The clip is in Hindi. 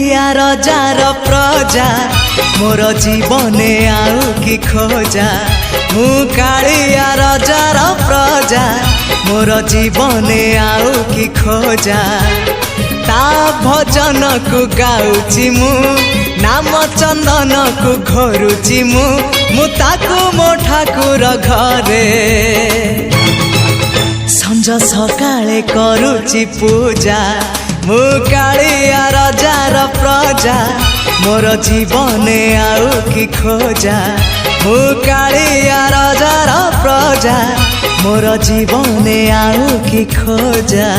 कालिया रजार प्रजा मोर जीवने आउ कि खोजा मु कालिया रजार प्रजा मोर जीवने आउ कि खोजा ता भजन को गाउची मु नाम चंदन को घरुची मु ताकू मो ठाकुर घरे संज सकाळे करुची पूजा मु कालिया रजार प्रजा मोर जीवने आउ कि खोजा मु कालिया रजार प्रजा मोर जीवने आउ कि खोजा।